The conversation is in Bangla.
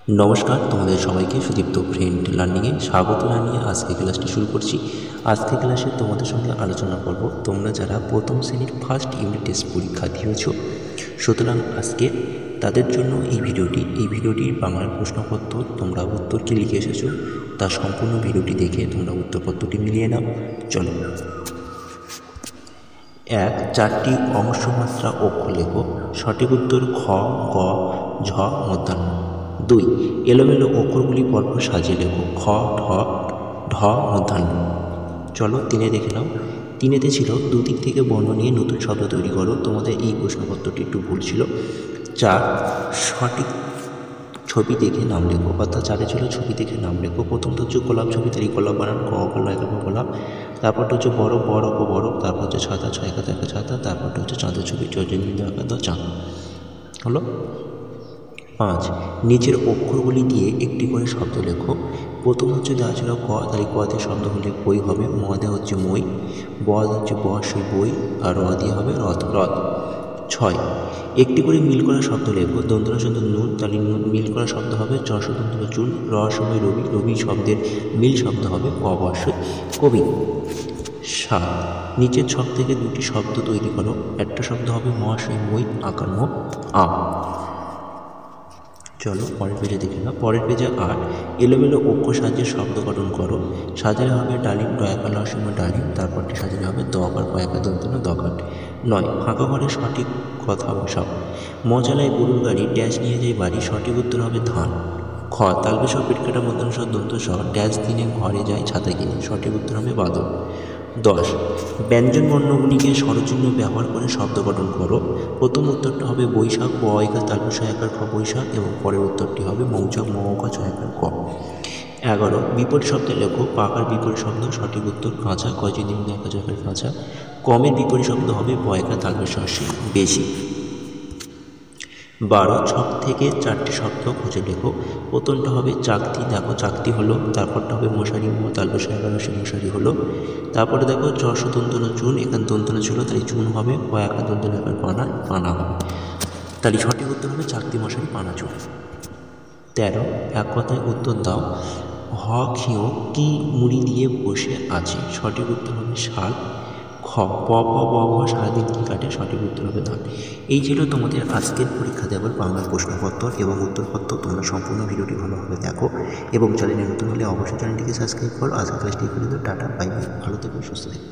নমস্কার, তোমাদের সবাইকে সুদীপ্ত ফ্রেন্ড লার্নিংয়ে স্বাগত জানিয়ে আজকে ক্লাসটি শুরু করছি। আজকে ক্লাসে তোমাদের সঙ্গে আলোচনা করব তোমরা যারা প্রথম শ্রেণীর ফার্স্ট ইউনিট টেস্ট পরীক্ষা দিয়েছ, সুতরাং আজকে তাদের জন্য এই ভিডিওটির বাংলার প্রশ্নপত্র তোমরা উত্তর কি লিখে এসেছো তার সম্পূর্ণ ভিডিওটি দেখে তোমরা উত্তরপত্রটি মিলিয়ে নাও। চলো। 1. 4টি অংশমাত্রা অক্ষর লেখো। সঠিক উত্তর খ, গ, ঝ, মধ্যাহ্ন। 2. এলোমেলো অক্ষরগুলি পরপর সাজিয়ে লেখো। খ, ঢ, মধ্যাহ্ন। চলো 3 দেখে নাও। 3 ছিল দুদিক থেকে বর্ণ নিয়ে নতুন শব্দ তৈরি করো। তোমাদের এই প্রশ্নপত্রটি একটু ভুল ছিল। 4. সঠিক ছবি দেখে নাম লেখো। অর্থাৎ 4 ছিল ছবি দেখে নাম লেখো। প্রথমটা হচ্ছে গোলাপ ছবি, তাই গোলাপ বানান ক গোলাপ। তারপরটা হচ্ছে বরফ বরফ, তারপর হচ্ছে ছাতা ছয় একা ছাতা, তারপরটা হচ্ছে চাঁদের ছবি চাঁদ হলো। 5. নিচের অক্ষরগুলি দিয়ে একটি করে শব্দ লেখো। প্রথম হচ্ছে দেওয়া ছিল ক, তাহলে ক দিয়ে শব্দ হলে বই হবে। ম দেওয়া হচ্ছে মই, ব হচ্ছে বই বই, আর র দিয়ে হবে রথ। 6. একটি করে মিল করা শব্দ লেখো। দন্তনা শব্দ নুন, তাহলে নুন মিল করা শব্দ হবে চ দন্তনা চুন। রসময় রবি শব্দের মিল শব্দ হবে ক বর্ষই কবি। 7. নিচের ছক থেকে দুটি শব্দ তৈরি করো। একটা শব্দ হবে মহাশয় মই আকার ম আ। চলো পরের পেজে দেখে নাও। পরের পেজে 8. এলোমেলো অক্ষর সাজিয়ে শব্দ গঠন করো। সাজালে হবে ডালিম ডয়াকার লসীমা ডালিম, তারপরটি সাজালে হবে দকার কয়াকা দন্তনা দকার। 9. ফাঁকা ঘরে সঠিক কথা বসাও। মজালায় গরুর গাড়ি ড্যাশ নিয়ে যায় বাড়ি। সঠিক উত্তর হবে ধান। খ. তালবে সহ পেট কাটা মধ্যাহ্ন সহ দন্ত সহ ড্যাশ দিনে ঘরে যায় ছাতা কিনে। সঠিক উত্তর হবে বাদল। 10. ব্যঞ্জন বর্ণগুলিকে স্বরচিহ্ন ব্যবহার করে শব্দ গঠন করো। প্রথম উত্তরটা হবে বৈশাখ ব একার তালবে ছয়াকার খ বৈশাখ, এবং পরের উত্তরটি হবে মৌচাক ম ক ছয়াকার ক। 11. বিপরীত শব্দে লেখো। পাকার বিপরীত শব্দ। সঠিক উত্তর কাঁচা কয় দিন দেখা যায় কাঁচা। কমের বিপরীত শব্দ হবে ব একার তালবে শস্যে বেশি। 12. ছক থেকে 4টি শব্দ খুঁজে লেখো। প্রথমটা হবে চাকতি, দেখো চাকতি হলো। তারপরটা হবে মশারি ম তালবে সে মশারি হলো। তারপরে দেখো দন্তনা চুন, এখানে দন্তনা ছিল তাই চুন হবে। ক একা দন্তনা একার পানা হবে, তাহলে সঠিক উত্তর হবে চাকতি মশারি পানা চুন। 13. এক কথায় উত্তর দাও। হ খেয়েও কি মুড়ি দিয়ে বসে আছে। সঠিক উত্তর হবে শাল। খ প সারাদিন কী কাটে। সঠিক উত্তর হবে ধান। এই ছিল তোমাদের আজকের পরীক্ষা দেওয়ার বাংলার প্রশ্নপত্র এবং উত্তরপত্র। তোমরা সম্পূর্ণ ভিডিওটি ভালোভাবে দেখো এবং চ্যানেলে নতুন হলে অবশ্যই চ্যানেলটিকে সাবস্ক্রাইব করো। আজকের ক্লাসটি পর্যন্ত। টাটা বাই বাই, ভালো থেকো সুস্থ থেকো।